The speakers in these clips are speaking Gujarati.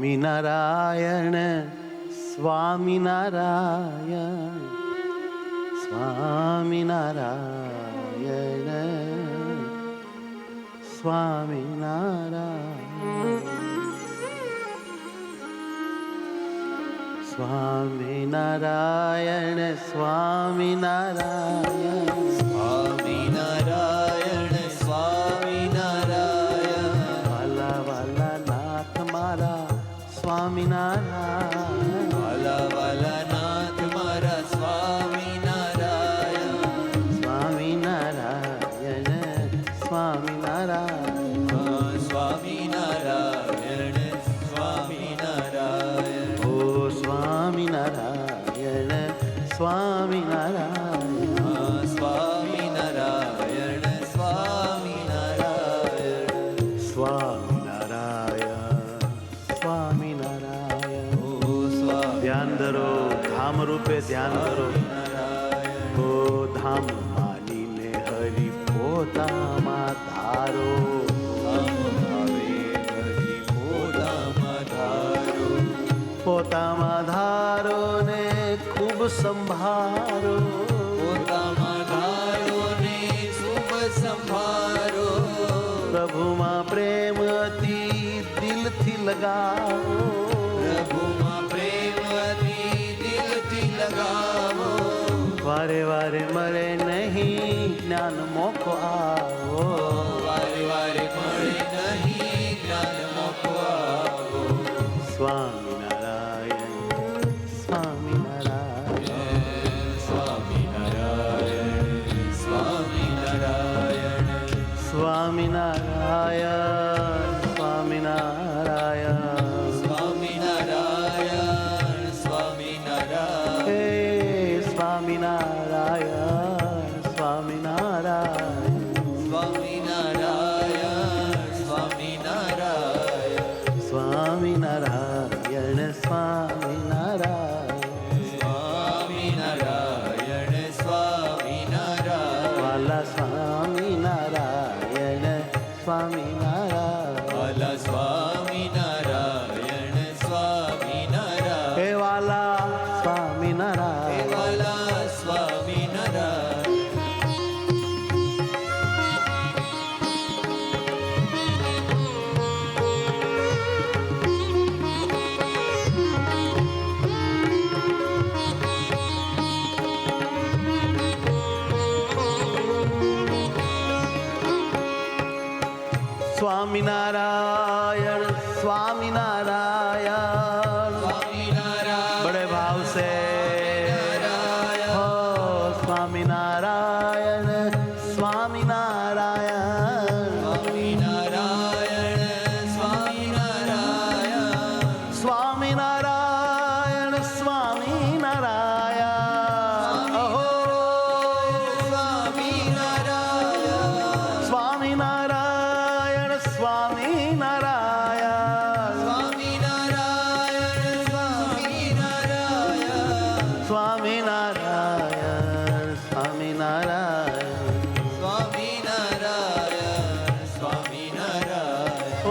સ્વામિનારાયણ સ્વામિનારાયણ સ્વામિનારાયણ સ્વામિનારાયણ સ્વામિનારાયણ સ્વામિનારાયણ સ્વામિનારાયણ સ્વામિનારાયણ વાલા વાલા નાથ મારા સ્વામિનારાયણ વાલા વાલા નાથ મારા સ્વામિનારાયણ સ્વામિનારાયણ સ્વામિનારાયણ સ્વામિનારાયણ સ્વામિનારાયણ ઓ સ્વામિનારાયણ સ્વામિનારાયણ સ્વામિનારાયણ સ્વામિનારાયણ સ્વામિનારાયણ સ્વામિનારાયણ ઓ સ્વામિનારાયણ ધ્યાન ધરો ધામ રૂપે ધ્યાન ધરો ઓ ધામ માનીને હરિ પોતામાં ધારો પોતામાં ધારો ને ખૂબ સંભારો પોતામાં ધારો ને શુભ સંભારો પ્રભુમાં પ્રેમ અતિ દિલથી લગાવો પ્રભુમાં પ્રેમથી દિલથી લગાવો વારે વારે મળે નહીં જ્ઞાન મોકો આવો વારે વારે મળે નહીં જ્ઞાન મોકો આવો સ્વામિનારાયણ સ્વામિનારાયણ સ્વામિનારાયણ સ્વામિનારાયણ સ્વામિનારાયણ સ્વામિનારાયણ સ્વામિનારાયણ સ્વામિનારાયણ હે સ્વામિનારાયણ સ્વામિનારાયણ સ્વામિનારાયણ સ્વામિનારાયણ સ્વામિનારાયણ સ્વામિનારાયણ સ્વામિનારાયણ સ્વામિનારાયણ વાલા સ્વામિનારાયણ સ્વામિનારાયણ વાલા સ્વામિનારાયણ સ્વામિનારાયણ હે વાલા હે સ્વામિનારાયણ વાલા સ્વામિનારાયણ स्वामीनारायण स्वामीनारायण સ્વામિનારાયણ बड़े भाव से हो स्वामीनारायण स्वामीनारायण સ્વામિનારાયણ સ્વામિનારાયણ स्वामीनारायण स्वामीनारायण अहो સ્વામિનારાયણ स्वामीनारायण स्वामीनारायण સ્વામિનારાયણ સ્વામિનારાયણ સ્વામિનારાયણ સ્વામિનારાયણ સ્વામિનારાયણ સ્વામિનારાયણ ઓ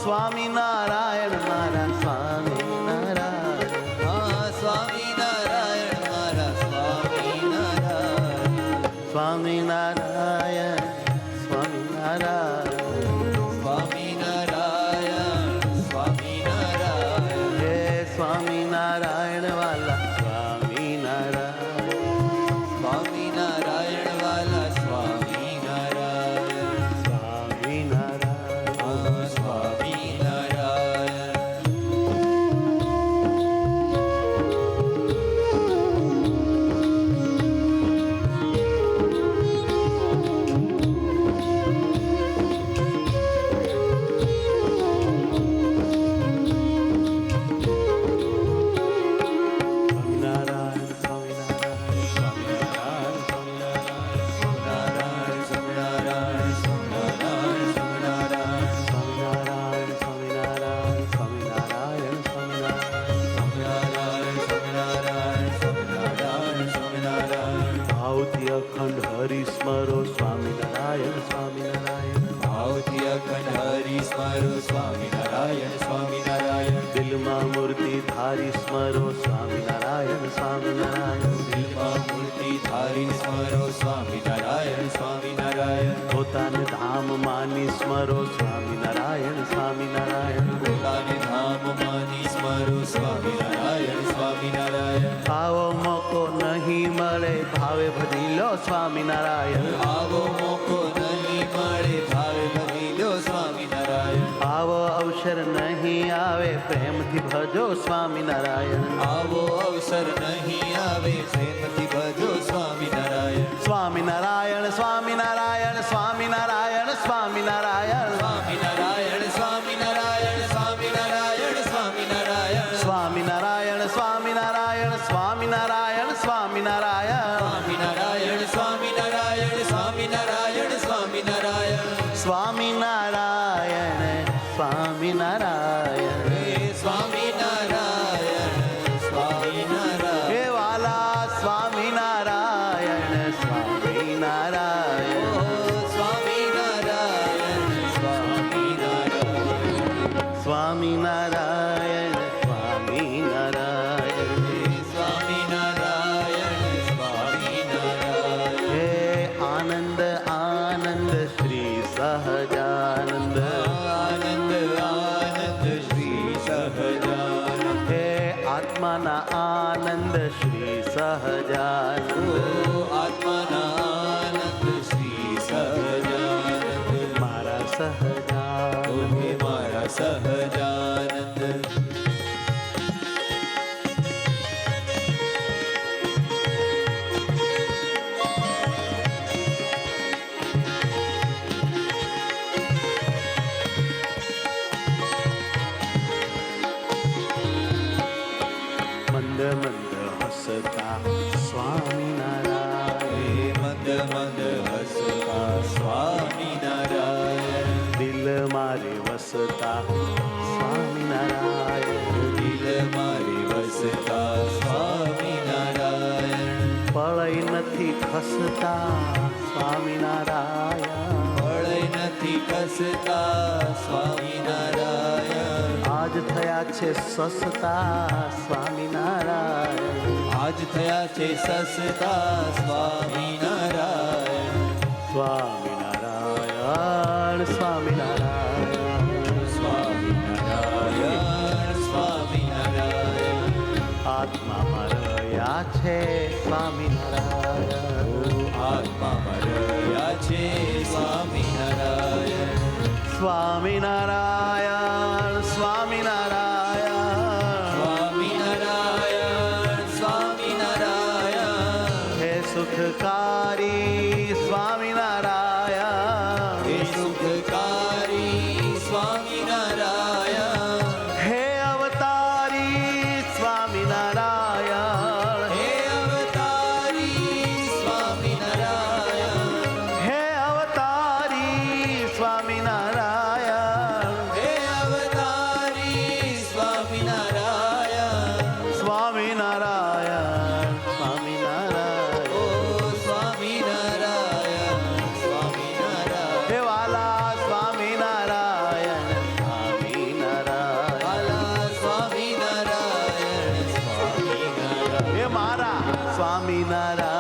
સ્વામિનારાયણ મારા સ્વામિનારાયણ હા સ્વામિનારાયણ મારા સ્વામિનારાયણ સ્વામિનારાયણ સ્વામિનારાયણ સ્વામિનારાયણ સ્વામિનારાયણ હે સ્વામિનારાયણ વાલા સ્વામિનારાયણ સ્વામિનારાયણ વાલા સ્વામિનારાયણ સ્વામિનારાયણ હા સ્વામિનારાયણ દિલમાં મૂર્તિ ધારી સ્મરો સ્વામિનારાયણ સ્વામિનારાયણ. દિલમાં મૂર્તિ ધારી સ્મરો સ્વામિનારાયણ સ્વામિનારાયણ. પોતાને ધામ માની સ્મરો સ્વામિનારાયણ સ્વામિનારાયણ. પોતાને ધામ માની સ્મરો સ્વામિનારાયણ સ્વામિનારાયણ. આવો મોકો નહીં મળે ભાવે ભજી લો સ્વામિનારાયણ. આવો મોકો નહીં મળે ભાવે ભજી લો સ્વામિનારાયણ. આવો અવસર નહીં આવે પ્રેમથી ભજો સ્વામિનારાયણ. આવો અવસર નહીં આવે પ્રેમથી ભજો સ્વામિનારાયણ. સ્વામિનારાયણ સ્વામિનારાયણ સ્વામિનારાયણ સ્વામિનારાયણ. સ્વામિનારાયણ સ્વામિનારાયણ સ્વામિનારાયણ સ્વામિનારાયણ. સ્વામિનારાયણ સ્વામિનારાયણ સ્વામિનારાયણ સ્વામિનારાયણ. સ્વામિનારાયણ સ્વામિનારાયણ સ્વામિનારાયણ સ્વામિનારાયણ. સ્વામિનારાયણ સ્વામિનારાયણ. હે સ્વામિનારાયણ સ્વામિનારાયણ. હે વાલા સ્વામિનારાયણ સ્વામિનારાયણ. ઓ સ્વામિનારાયણ સ્વામિનારાયણ. સ્વામિનારાયણ સ્વામિનારાયણ. હે સ્વામિનારાયણ સ્વામિનારાયણ. હે આનંદ આનંદ શ્રી સહજાનંદ. આનંદ આનંદ શ્રી સહજાનંદ. હે આત્માના આનંદ શ્રી સહજાનંદ. ઓ આત્માના આનંદ શ્રી સહજાનંદ. મારા સહજાનંદ. હે મારા સહજાનંદ. મંદ મંદ હસતા સ્વામિનારાયણ. હે મંદ મંદ હસતા સ્વામિનારાયણ. દિલ મારે વસતા સ્વામિનારાયણ. દિલ મારી વસતા સ્વામિનારાયણ. પળય નથી ખસતા સ્વામિનારાયણ. વળય નથી ખસતા સ્વામિનારાયણ. આજ થયા છે સસતા સ્વામિનારાયણ. આજ થયા છે સસતા સ્વામિનારાયણ. સ્વામિનારાયણ સ્વામિનારાયણ. સ્વામિનારાયણ સ્વામિનારાયણ. આત્મામાં રહ્યા છે સ્વામિનારાયણ. આત્મામાં રહ્યા છે સ્વામિનારાયણ. સ્વામિનારાયણ સ્વામિનારાયણ. સ્વામિનારાયણ સ્વામિનારાયણ. હે સુખકારી સ્વામિનારાયણ. હે સુખકારી સ્વામિનારાયણ. હે અવતારી સ્વામિનારાયણ. હે અવતારી સ્વામિનારાયણ. હે અવતારી સ્વામિનારાયણ. હે અવતારી સ્વામિનારાયણ. સ્વામિનારાયણ સ્વામિનારાયણ. ઓ સ્વામિનારાયણ સ્વામિનારાયણ. હે વાલા સ્વામિનારાયણ સ્વામિનારાયણ. વાલા સ્વામિનારાયણ સ્વામિનારાયણ. હે મારા સ્વામિનારાયણ